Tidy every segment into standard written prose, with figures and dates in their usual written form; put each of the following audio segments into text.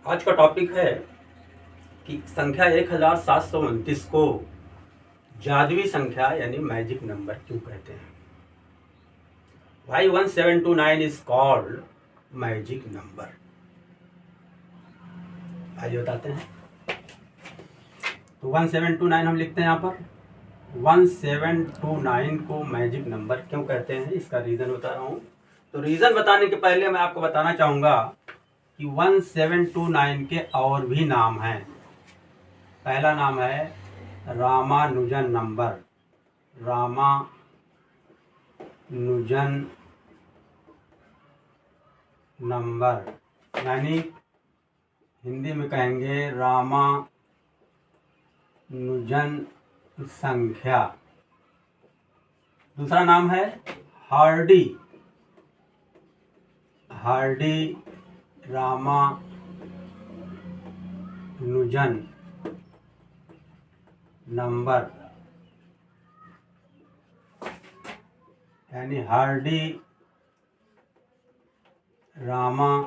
आज का टॉपिक है कि संख्या 1729 को जादुई संख्या यानी मैजिक नंबर क्यों कहते हैं। Why 1729 is called magic number. आइए बताते हैं। तो 1729 हम लिखते हैं यहाँ पर। 1729 को मैजिक नंबर क्यों कहते हैं, इसका रीज़न बता रहा हूँ। तो रीज़न बताने के पहले मैं आपको बताना चाहूँगा कि 1729 के और भी नाम हैं। पहला नाम है रामानुजन नंबर। रामानुजन नंबर यानी हिंदी में कहेंगे रामानुजन संख्या। दूसरा नाम है हार्डी रामानुजन नंबर यानी हार्डी रामानुजन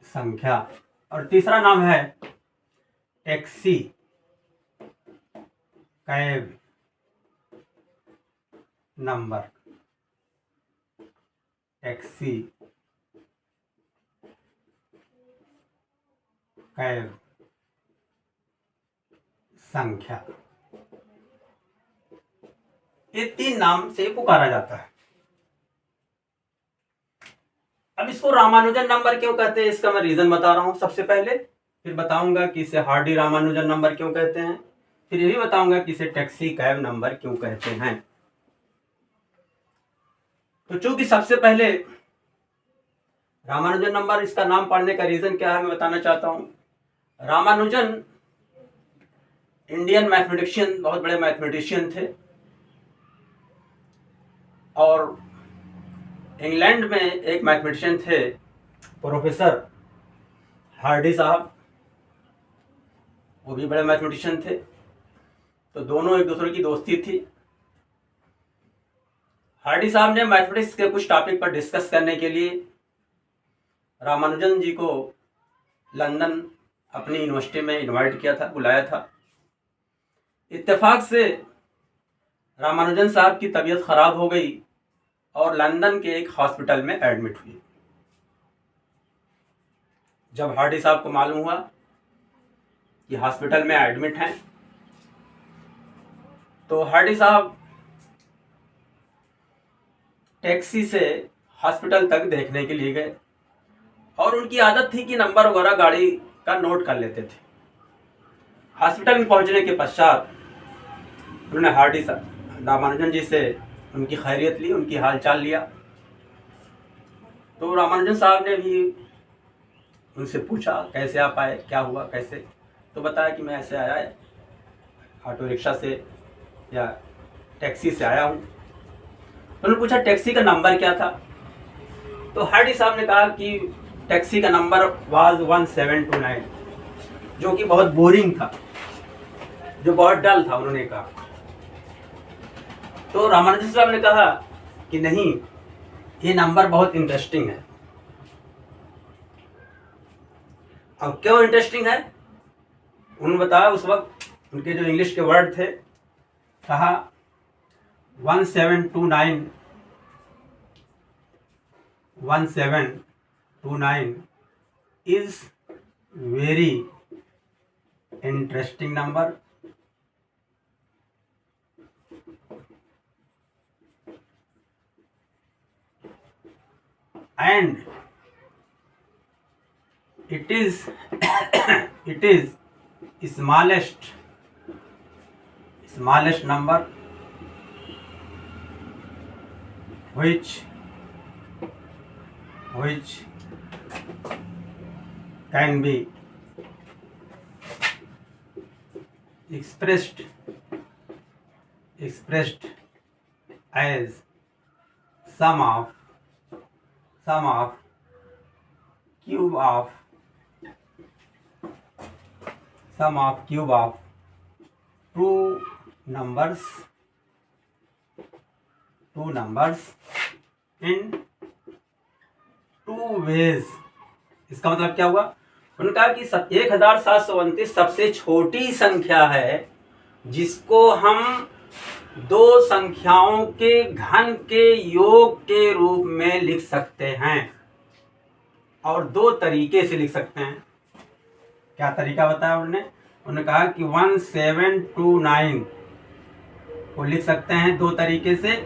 संख्या। और तीसरा नाम है taxi cab number. Taxi cab संख्या, ये तीन नाम से पुकारा जाता है। अब इसको रामानुजन नंबर क्यों कहते हैं, इसका मैं रीजन बता रहा हूं सबसे पहले। फिर बताऊंगा कि इसे हार्डी रामानुजन नंबर क्यों कहते हैं। फिर ये भी बताऊंगा कि इसे टैक्सी कैब नंबर क्यों कहते हैं। तो चूंकि सबसे पहले रामानुजन नंबर, इसका नाम पढ़ने का रीजन क्या है मैं बताना चाहता हूं। रामानुजन इंडियन मैथमेटिशियन, बहुत बड़े मैथमेटिशियन थे और इंग्लैंड में एक मैथमेटिशियन थे प्रोफेसर हार्डी साहब, वो भी बड़े मैथमेटिशियन थे। तो दोनों एक दूसरे की दोस्ती थी। हार्डी साहब ने मैथमेटिक्स के कुछ टॉपिक पर डिस्कस करने के लिए रामानुजन जी को लंदन अपनी यूनिवर्सिटी में इनवाइट किया था, बुलाया था। इत्तेफाक से रामानुजन साहब की तबीयत खराब हो गई और लंदन के एक हॉस्पिटल में एडमिट हुई। जब हार्डी साहब को मालूम हुआ कि हॉस्पिटल में एडमिट हैं, तो हार्डी साहब टैक्सी से हॉस्पिटल तक देखने के लिए गए और उनकी आदत थी कि नंबर वगैरह गाड़ी का नोट कर लेते थे। हॉस्पिटल में पहुंचने के पश्चात उन्होंने हार्डी साहब रामानुजन जी से उनकी खैरियत ली, उनकी हालचाल लिया। तो रामानुजन साहब ने भी उनसे पूछा कैसे आप आए, क्या हुआ, कैसे। तो बताया कि मैं ऐसे आया है, ऑटो रिक्शा से या टैक्सी से आया हूँ। उन्होंने पूछा टैक्सी का नंबर क्या था। तो हार्डी साहब ने कहा कि टैक्सी का नंबर वाज 1729, जो कि बहुत बोरिंग था, जो बहुत डल था, उन्होंने कहा। तो रामानुजन साहब ने कहा कि नहीं, ये नंबर बहुत इंटरेस्टिंग है। अब क्यों इंटरेस्टिंग है उन्होंने बताया। उस वक्त उनके जो इंग्लिश के वर्ड थे, कहा 1729 is very interesting number and it is smallest number which can be expressed as sum of cube of two numbers two numbers in two ways. इसका मतलब क्या हुआ? उन्होंने कहा कि 1729 सबसे छोटी संख्या है जिसको हम दो संख्याओं के घन के योग के रूप में लिख सकते हैं, और दो तरीके से लिख सकते हैं। क्या तरीका बताया उन्होंने कहा कि 1729 को लिख सकते हैं दो तरीके से,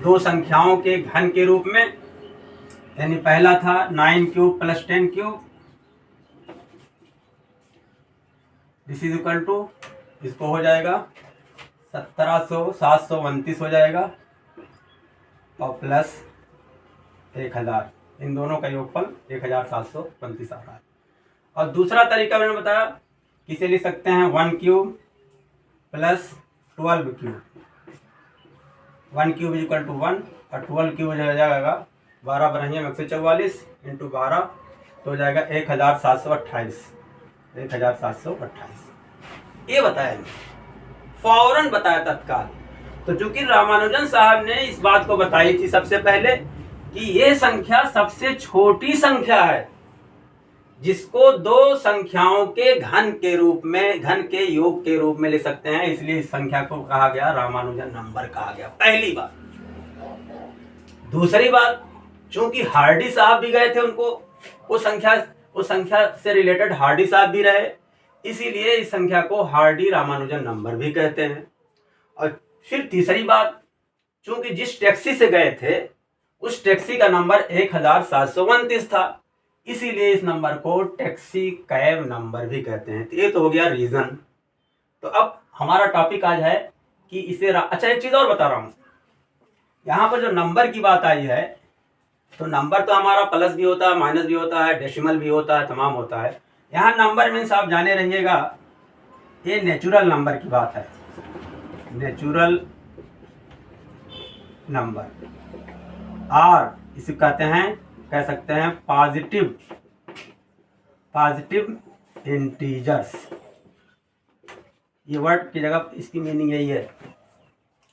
दो संख्याओं के घन के रूप में। यानी पहला था 9 cube plus 10 cube, this is equal to, इसको हो जाएगा 729 हो जाएगा, और प्लस 1000, इन दोनों का योगफल 1729 आ रहा है। और दूसरा तरीका मैंने बताया किसे लिख सकते हैं, 1 cube plus 12 cube. 1 cube is equal to 1 और 12 क्यूब हो जाएगा 12 बरहिया 144 इंटू 12 तो हो जाएगा 1728। 1728 ये बताया, फौरन बताया तत्काल। तो चूंकि रामानुजन साहब ने इस बात को बताई थी सबसे पहले कि यह संख्या सबसे छोटी संख्या है जिसको दो संख्याओं के घन के रूप में, घन के योग के रूप में ले सकते हैं, इसलिए इस संख्या को कहा गया रामानुजन नंबर कहा गया। पहली बात। दूसरी बात, चूंकि हार्डी साहब भी गए थे, उनको उस संख्या से रिलेटेड हार्डी साहब भी रहे, इसीलिए इस संख्या को हार्डी रामानुजन नंबर भी कहते हैं। और फिर तीसरी बात, चूंकि जिस टैक्सी से गए थे उस टैक्सी का नंबर 1729 था, इसीलिए इस नंबर को टैक्सी कैब नंबर भी कहते हैं। तो ये तो हो गया रीजन। तो अब हमारा टॉपिक आज है कि इसे अच्छा एक चीज और बता रहा हूं, यहां पर जो नंबर की बात आई है, तो नंबर तो हमारा प्लस भी होता है, माइनस भी होता है, डेसिमल भी होता है, तमाम होता है। यहाँ नंबर मीन्स आप जाने रहिएगा, ये नेचुरल नंबर की बात है, नेचुरल नंबर। और इसे कहते हैं, कह सकते हैं पॉजिटिव इंटीजर्स। ये वर्ड की जगह इसकी मीनिंग यही है,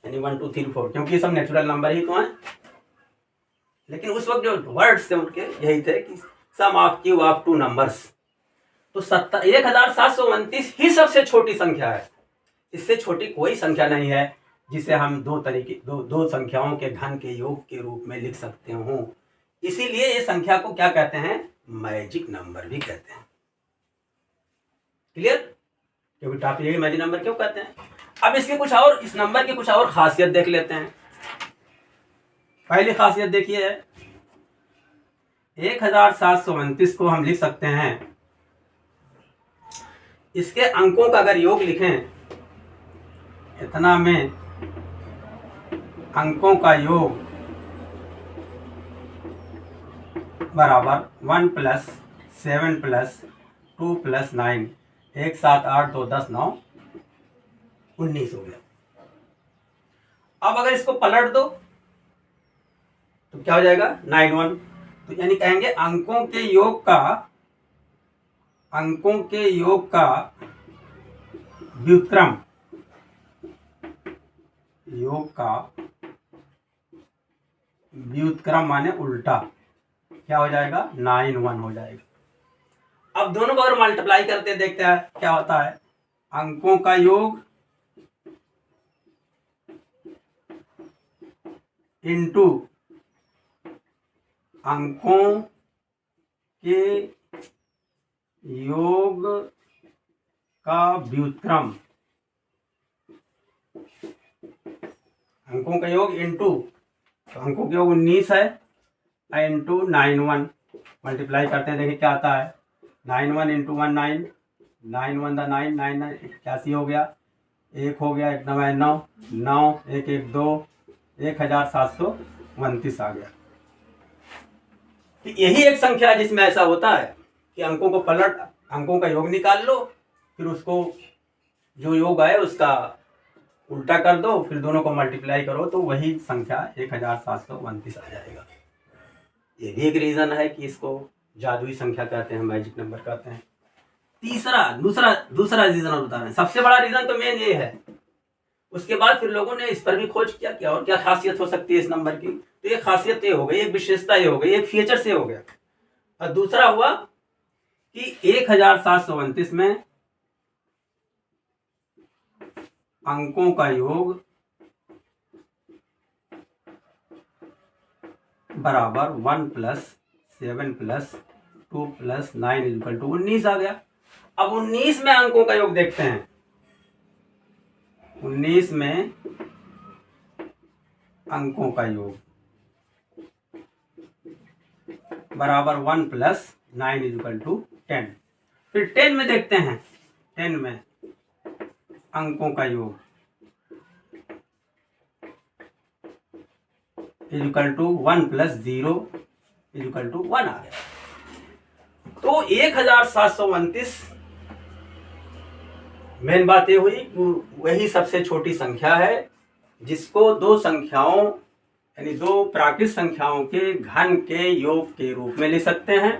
यानी 1 2 3 4, क्योंकि ये सब नेचुरल नंबर ही तो हैं। लेकिन उस वक्त जो वर्ड्स थे उनके यही थे कि sum of cube of two numbers. तो 1729 ही सबसे छोटी संख्या है, इससे छोटी कोई संख्या नहीं है जिसे हम दो संख्याओं के घन के योग के रूप में लिख सकते हो। इसीलिए ये संख्या को क्या कहते हैं, मैजिक नंबर भी कहते हैं। क्लियर? क्योंकि टॉपिक ये मैजिक नंबर क्यों कहते हैं। अब इसके कुछ और, इस नंबर की कुछ और खासियत देख लेते हैं। पहली खासियत देखिए, 1729 को हम लिख सकते हैं, इसके अंकों का अगर योग लिखें, इतना में अंकों का योग बराबर 1 + 7 + 2 + 9, 1 7 8 2 10 9 19 हो गया। अब अगर इसको पलट दो तो क्या हो जाएगा, 9 1। तो यानी कहेंगे अंकों के योग का व्युत्क्रम, योग का व्युत्क्रम माने उल्टा, क्या हो जाएगा, 9 1 हो जाएगा। अब दोनों को अगर मल्टीप्लाई करते देखते हैं क्या होता है, अंकों का योग इनटू अंकों के योग का व्युत्क्रम, अंकों का योग इनटू, तो अंकों का योग 19 है, इंटू 9 1 मल्टीप्लाई करते हैं, देखिए क्या आता है, 9 1 इंटू 1 9, 9 1 9 9 9 81 हो गया, 1 हो गया, 1 9 9 9 1 1 2, 1729 आ गया। तो यही एक संख्या जिसमें ऐसा होता है कि अंकों को पलट, अंकों का योग निकाल लो, फिर उसको जो योग आए उसका उल्टा कर दो, फिर दोनों को मल्टीप्लाई करो, तो वही संख्या 1729 आ जाएगा। ये भी एक रीजन है कि इसको जादुई संख्या कहते हैं, मैजिक नंबर कहते हैं। दूसरा रीजन और बता रहे हैं। सबसे बड़ा रीजन तो मेन ये है उसके बाद फिर लोगों ने इस पर भी खोज किया कि और क्या खासियत हो सकती है इस नंबर की। तो एक खासियत ये हो गई, एक विशेषता ये हो गई, एक फीचर से हो गया। और दूसरा हुआ कि 1729 में अंकों का योग बराबर 1 + 7 + 2 + 9 = 19 आ गया। अब 19 में अंकों का योग देखते हैं। 19 में अंकों का योग बराबर 1 + 9 = 10। फिर 10 में देखते हैं। 10 में अंकों का योग = 1 + 0 = 1 आ गया। तो 1729 मेन बात ये हुई कि वही सबसे छोटी संख्या है जिसको दो संख्याओं यानी दो प्राकृत संख्याओं के घन के योग के रूप में ले सकते हैं।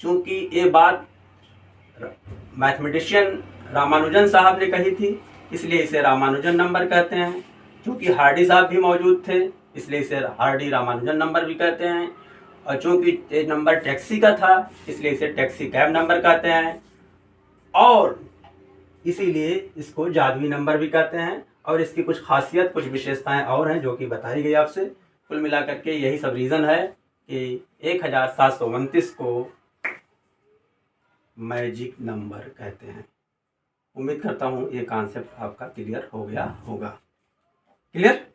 चूंकि ये बात मैथमेटिशियन रामानुजन साहब ने कही थी, इसलिए इसे रामानुजन नंबर कहते हैं। चूंकि हार्डी साहब भी मौजूद थे, इसलिए इसे हार्डी रामानुजन नंबर भी कहते हैं। और चूंकि ये नंबर टैक्सी का था, इसलिए इसे टैक्सी कैब नंबर कहते हैं। और इसीलिए इसको जादुई नंबर भी कहते हैं। और इसकी कुछ खासियत, कुछ विशेषताएं और हैं जो कि बताई गई आपसे। कुल मिलाकर के यही सब रीज़न है कि 1729 को मैजिक नंबर कहते हैं। उम्मीद करता हूँ ये कॉन्सेप्ट आपका क्लियर हो गया होगा। क्लियर?